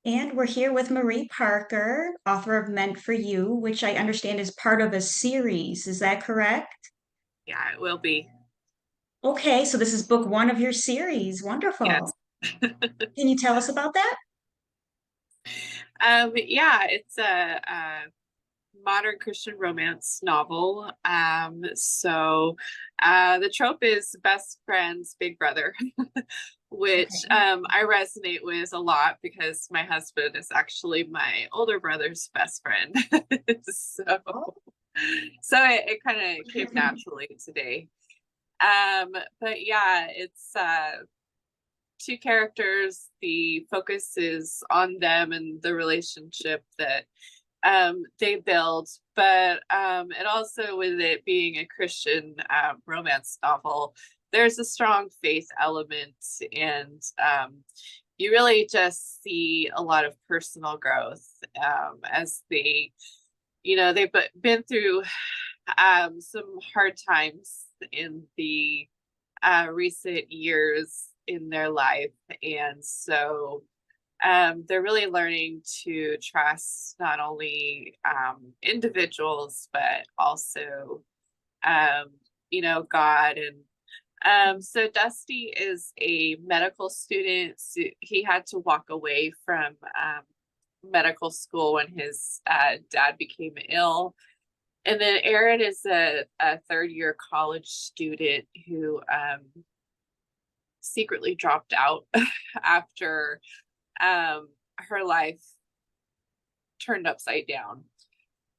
And we're here with Marie Parker, author of Meant for You, which I understand is part of a series. Is that correct? Yeah, it will be. Okay, so this is book one of your series. Yes. Wonderful. Can you tell us about that? Yeah, it's a modern Christian romance novel. The trope is best friend's big brother, which Okay. I resonate with a lot because my husband is actually my older brother's best friend. so, Oh. so it kind of came naturally today. Um, but yeah, it's two characters. The focus is on them and the relationship that they build. But and also with it being a Christian romance novel, there's a strong faith element, and you really just see a lot of personal growth as they've been through some hard times in the recent years in their life. And so they're really learning to trust not only individuals, but also, um, God. And so Dusty is a medical student. So he had to walk away from medical school when his dad became ill. And then Erin is a third year college student who secretly dropped out after her life turned upside down.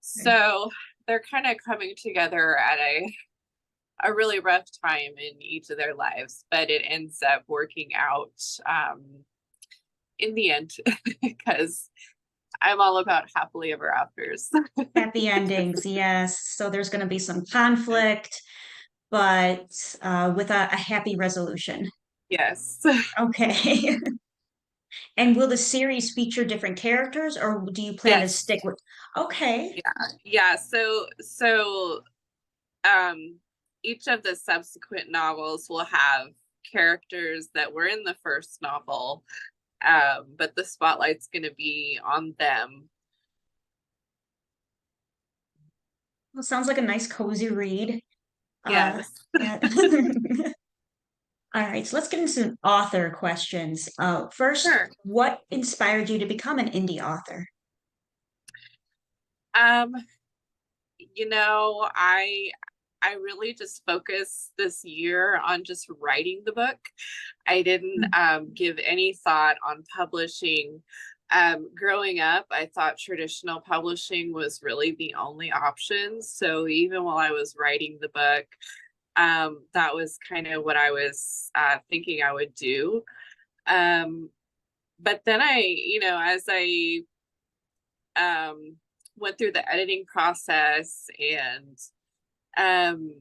So they're kind of coming together at a really rough time in each of their lives, but it ends up working out in the end because I'm all about happily ever afters. Happy endings, yes. So there's going to be some conflict, but with a happy resolution. Yes. Okay. And will the series feature different characters, or do you plan to Yes. stick with? Okay. Yeah. Yeah. Um, each of the subsequent novels will have characters that were in the first novel, but the spotlight's going to be on them. Well, sounds like a nice cozy read. Yes. Yeah. All right, so let's get into some author questions. First, Sure. what inspired you to become an indie author? Um, I really just focused this year on just writing the book. I didn't give any thought on publishing. Growing up, I thought traditional publishing was really the only option. So even while I was writing the book, that was kind of what I was thinking I would do. Um, but then as I um, went through the editing process and um,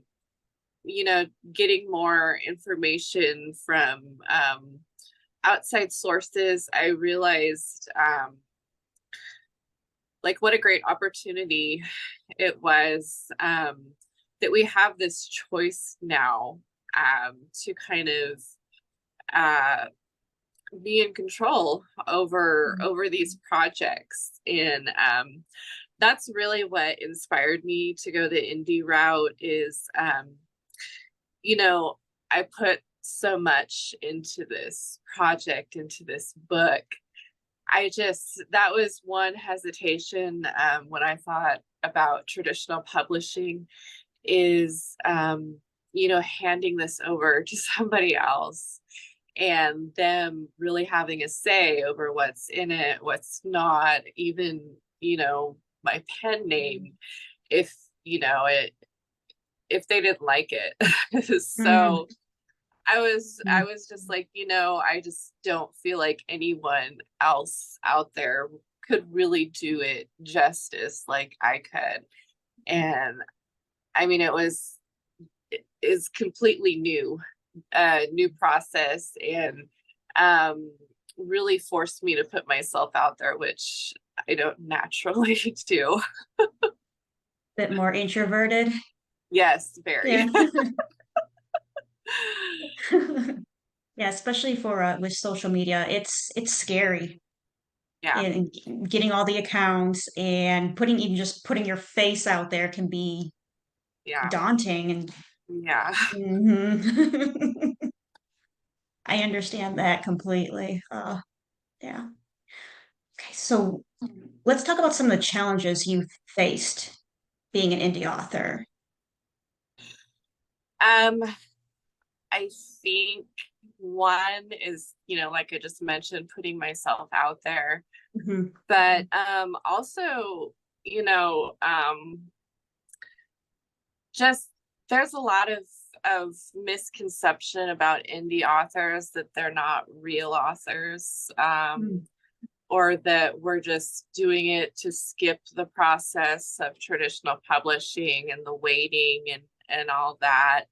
getting more information from outside sources, I realized like what a great opportunity it was that we have this choice now to kind of uh, be in control over these projects. And that's really what inspired me to go the indie route is you know I put so much into this project, into this book. That was one hesitation when I thought about traditional publishing is handing this over to somebody else and them really having a say over what's in it, what's not, even, my pen name, if, if they didn't like it. Mm, So I mm. was just like, I just don't feel like anyone else out there could really do it justice like I could. And I mean, it is completely new process, and um, really forced me to put myself out there, which I don't naturally do. Bit more introverted. Yes, very. Yeah. Yeah, especially for with social media, it's scary. Yeah. and getting all the accounts and even just putting your face out there can be Yeah. daunting and Yeah. mhm. I understand that completely. Yeah. Okay, so let's talk about some of the challenges you've faced being an indie author. Um, I think one is, like I just mentioned, putting myself out there, Mhm. but also, you know, just there's a lot of misconception about indie authors that they're not real authors, Mm. or that we're just doing it to skip the process of traditional publishing and the waiting and all that.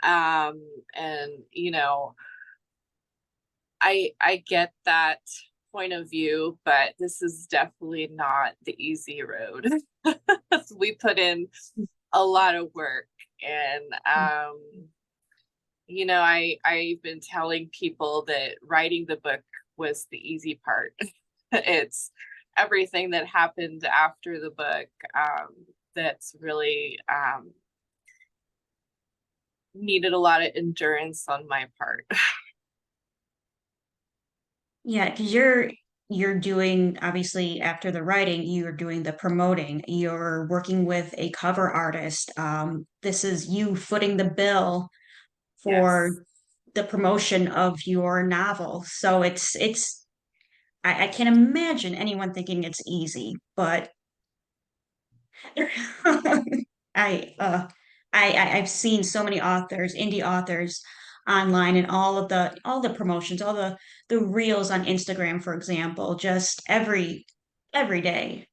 And I get that point of view, but this is definitely not the easy road. We put in a lot of work, and I've been telling people that writing the book was the easy part. It's everything that happened after the book, that's really needed a lot of endurance on my part. Yeah, because you're doing obviously after the writing, you're doing the promoting, you're working with a cover artist. This is you footing the bill Yes. for the promotion of your novel. So I can't imagine anyone thinking it's easy, but I I've seen so many authors, indie authors online and all the promotions, the reels on Instagram, for example, just every day.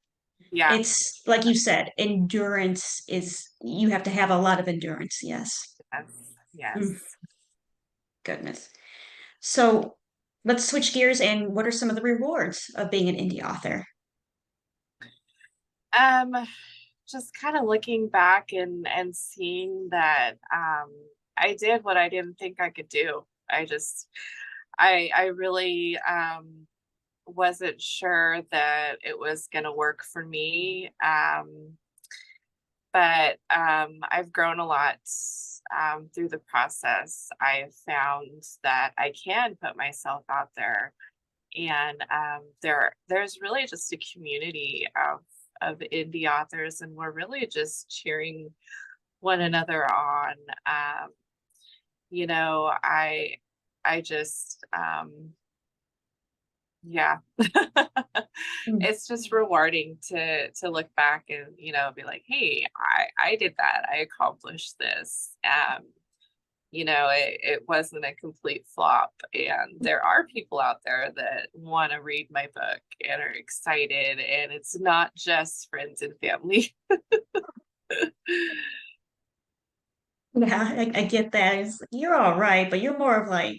Yeah. It's like you said, endurance is you have to have a lot of endurance. Yes. Yes. Mm, Yes. goodness. So let's switch gears and what are some of the rewards of being an indie author? Um, just kind of looking back and seeing that I did what I didn't think I could do. I really wasn't sure that it was going to work for me. But I've grown a lot through the process. I've found that I can put myself out there, and there's really just a community of indie authors, and we're really just cheering one another on. Um, you know, I just yeah. Mm. It's just rewarding to look back and, be like, hey, I did that. I accomplished this. It wasn't a complete flop. And there are people out there that want to read my book and are excited. And it's not just friends and family. Yeah, I get that. You're all right, but you're more of like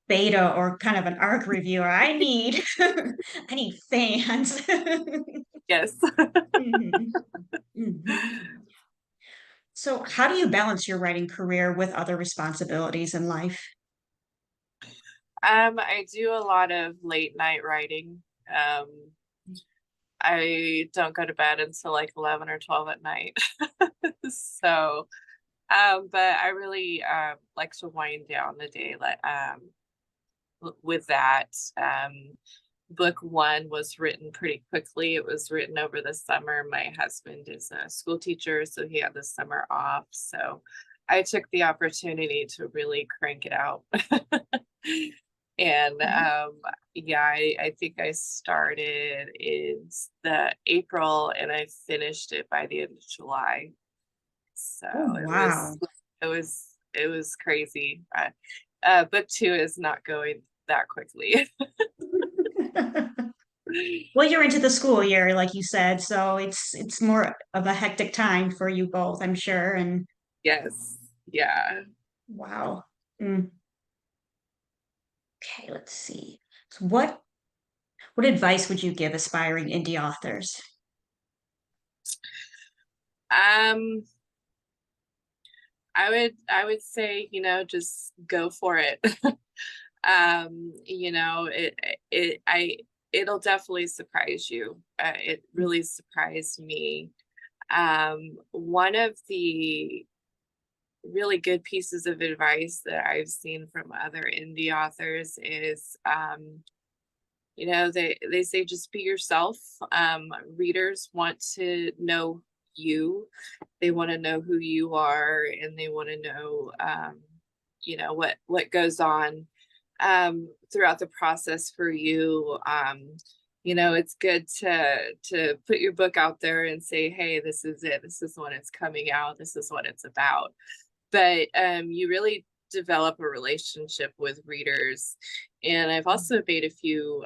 beta or kind of an arc reviewer. I need fans. Yes. Mhm, mhm. So, how do you balance your writing career with other responsibilities in life? I do a lot of late night writing. I don't go to bed until like 11 or 12 at night. So, but I really like to wind down the day with that. Book one was written pretty quickly. It was written over the summer. My husband is a school teacher, so he had the summer off. So I took the opportunity to really crank it out. And yeah, I think I started in the April and I finished it by the end of July. So Oh, it wow. was it was crazy. Book two is not going that quickly. Well, you're into the school year, like you said, so it's more of a hectic time for you both, I'm sure. And Yes. Yeah. wow. Mm. Okay, let's see. So what advice would you give aspiring indie authors? Um, I would say, just go for it. It it'll definitely surprise you. It really surprised me. One of the really good pieces of advice that I've seen from other indie authors is, they say just be yourself. Readers want to know you. They want to know who you are, and they want to know, what goes on throughout the process for you. It's good to put your book out there and say, hey, this is it. This is when it's coming out. This is what it's about. But you really develop a relationship with readers. And I've also made a few,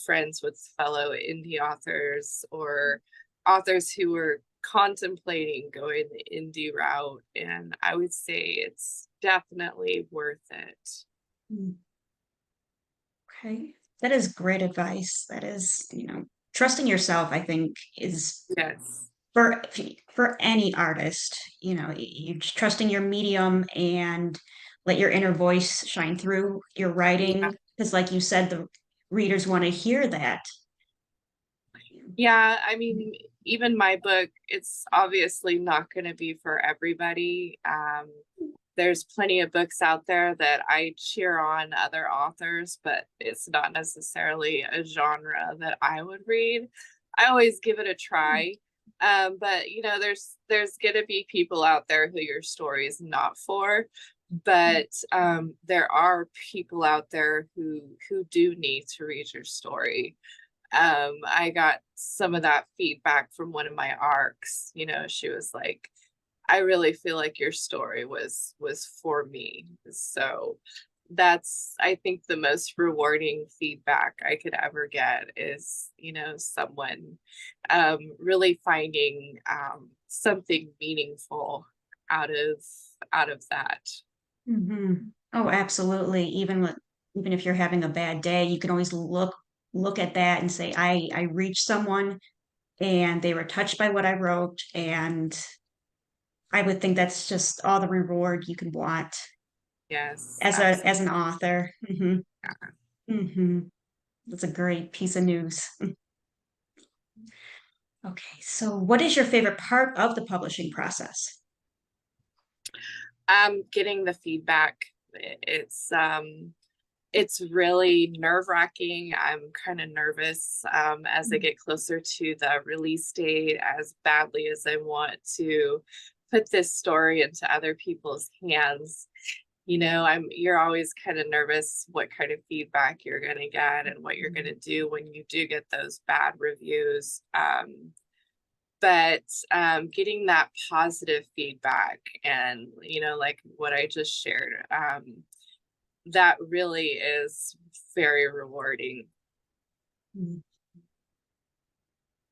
friends with fellow indie authors or authors who were contemplating going the indie route. And I would say it's definitely worth it. Mm. Okay. That is great advice. That is, trusting yourself, I think, is Yes. for for any artist, you just trusting your medium and let your inner voice shine through your Yeah. writing. Because like you said, the readers want to hear that. Yeah. I mean, even my book, it's obviously not going to be for everybody. There's plenty of books out there that I cheer on other authors, but it's not necessarily a genre that I would read. I always give it a try. But there's gonna be people out there who your story is not for. But there are people out there who do need to read your story. I got some of that feedback from one of my arcs. She was like, I really feel like your story was for me. So that's, I think, the most rewarding feedback I could ever get is, someone really finding something meaningful out of that. Oh, absolutely. Even if you're having a bad day, you can always look at that and say, I reached someone and they were touched by what I wrote, and I would think that's just all the reward you can want Yes, as a absolutely. as an author. Hmm. That's a great piece of news. Okay, so what is your favorite part of the publishing process? Getting the feedback. It's really nerve-wracking. I'm kind of nervous as I get closer to the release date, as badly as I want to put this story into other people's hands. You're always kind of nervous what kind of feedback you're going to get and what you're going to do when you do get those bad reviews. But getting that positive feedback and, like what I just shared, that really is very rewarding. Mhm.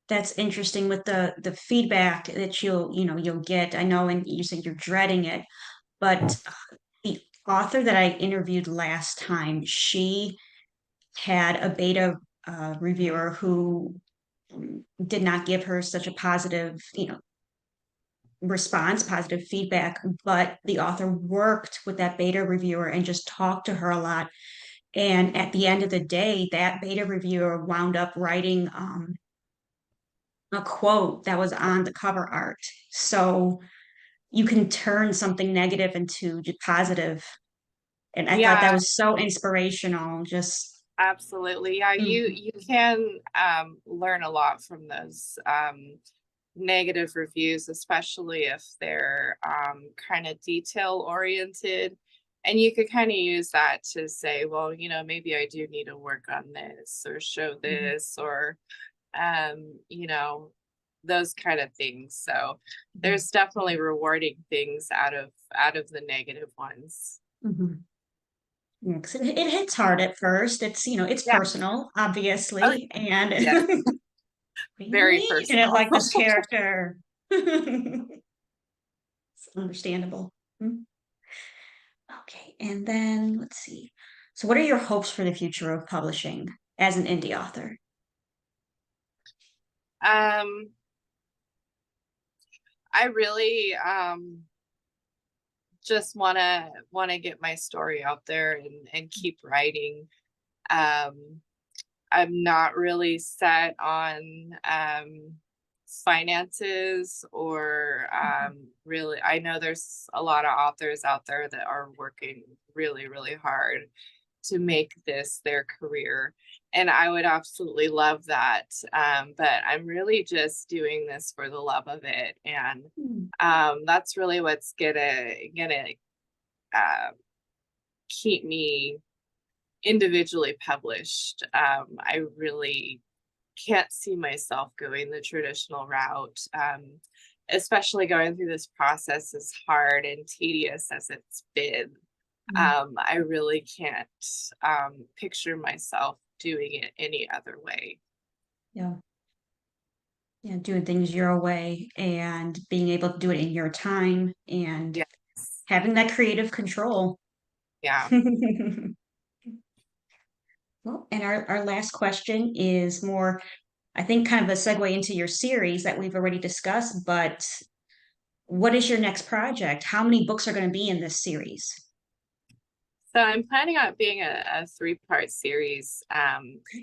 That's interesting with the feedback that you'll get. I know, and you said you're dreading it, but the author that I interviewed last time, she had a beta reviewer who did not give her such a positive, response, positive feedback, but the author worked with that beta reviewer and just talked to her a lot. And at the end of the day, that beta reviewer wound up writing a quote that was on the cover art. So you can turn something negative into positive. And I thought that Yeah, was so inspirational. Just absolutely. Yeah, mm, you can learn a lot from those negative reviews, especially if they're kind of detail oriented. And you could kind of use that to say, well, maybe I do need to work on this or show mhm, this or um, you know, those kind of things. So mhm, there's definitely rewarding things out of the negative ones. mhm. Yeah, 'cause it hits hard at first. It's Yeah. personal, Oh, obviously, and yes. Very really, you didn't personal. like this character. It's understandable. Mm. Okay, and then let's see. So, what are your hopes for the future of publishing as an indie author? um, I really just wanna get my story out there and keep writing. Um, I'm not really set on finances or really, I know there's a lot of authors out there that are working really, really hard to make this their career. And I would absolutely love that. But I'm really just doing this for the love of it. And Mm. that's really what's gonna uh, keep me individually published. I really can't see myself going the traditional route, especially going through this process as hard and tedious as it's been. Mm. I really can't picture myself doing it any other way. Yeah. Yeah, doing things your way and being able to do it in your time and Yes. having that creative control. Yeah. Well, and our last question is more, I think, kind of a segue into your series that we've already discussed, but what is your next project? How many books are going to be in this series? So I'm planning on it being a three-part series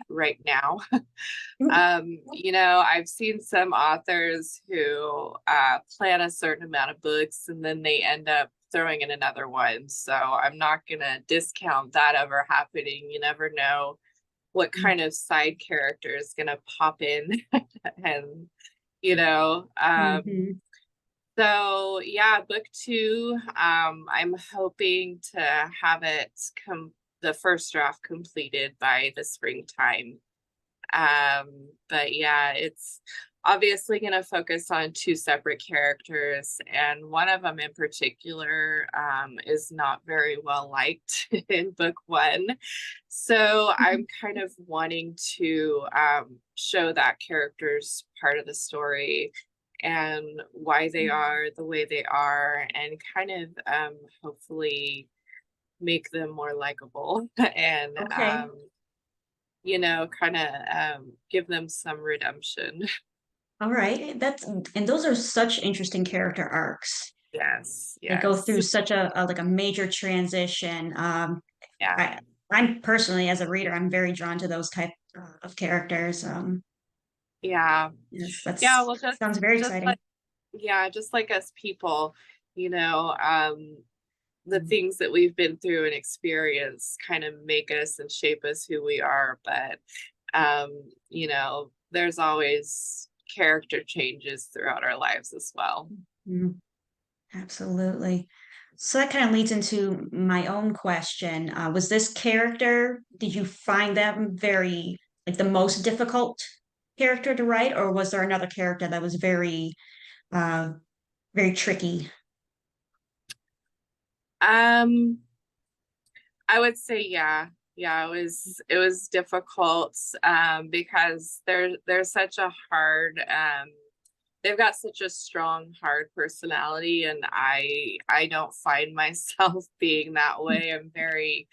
right now. I've seen some authors who plan a certain amount of books and then they end up throwing in another one. So I'm not gonna discount that ever happening. You never know what kind of side character is gonna pop in and you know. Mm-hmm. So yeah, book two. I'm hoping to have it the first draft completed by the springtime. But yeah, it's obviously going to focus on two separate characters, and one of them in particular is not very well liked in book one. So I'm kind of wanting to show that character's part of the story and why they are the way they are, and kind of hopefully make them more likable and Okay. kind of give them some redemption. All right. And those are such interesting character arcs. Yes, They go yes, through such a like a major transition. yeah, I I'm personally as a reader, I'm very drawn to those type of characters. yeah, Yes, yeah. that's Well, sounds very just like exciting. yeah, just like us people, you know, the Mm. things that we've been through and experienced kind of make us and shape us who we are. But there's always character changes throughout our lives as well. Mm, absolutely. So that kind of leads into my own question. Was this character, did you find them very, like the most difficult character to write, or was there another character that was uh, very tricky? Um, I would say yeah, it was difficult because they're such a hard they've got such a strong hard personality, and I don't find myself being that way. I'm very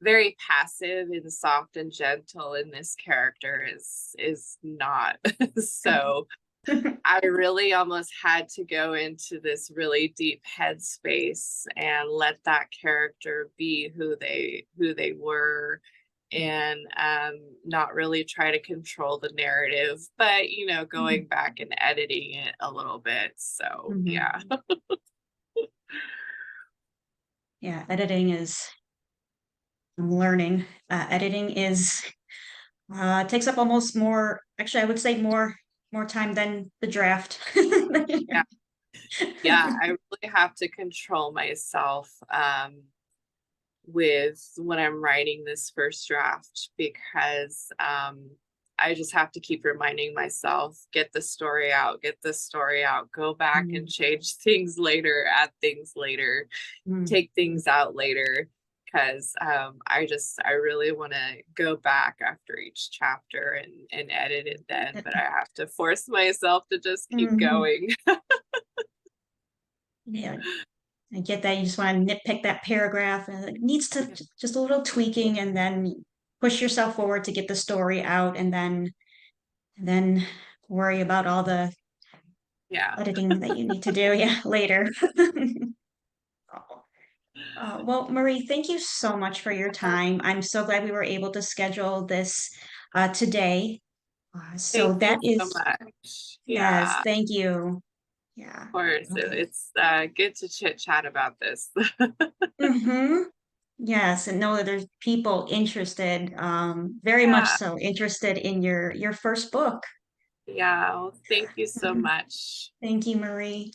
very passive and soft and gentle, and this character is not. So I really almost had to go into this really deep headspace and let that character be who they were, and not really try to control the narrative, but going back and editing it a little bit. So Mhm. yeah. Yeah, editing is, I'm learning. Editing is takes up almost more, actually, I would say more time than the draft. Yeah, yeah, I really have to control myself with when I'm writing this first draft, because I just have to keep reminding myself, get the story out, get the story out, go back and Mm, change things later, add things later, mm. take things out later, because I really want to go back after each chapter and edit it then, but I have to force myself to just keep Mhm. going. Yeah, I get that. You just want to nitpick that paragraph and it needs to just a little tweaking and then push yourself forward to get the story out and then worry about all the Yeah. editing that you need to do, yeah, later. Well, Marie, thank you so much for your time. I'm so glad we were able to schedule this today. So Thank you that so is, much. yes, Yeah, thank you. Yeah. of course. Okay. It's good to chit chat about this. Mm-hmm. Yes, and know that there's people interested, very much Yeah, so interested in your first book. yeah. Well, thank you so Mhm. much. Thank you, Marie.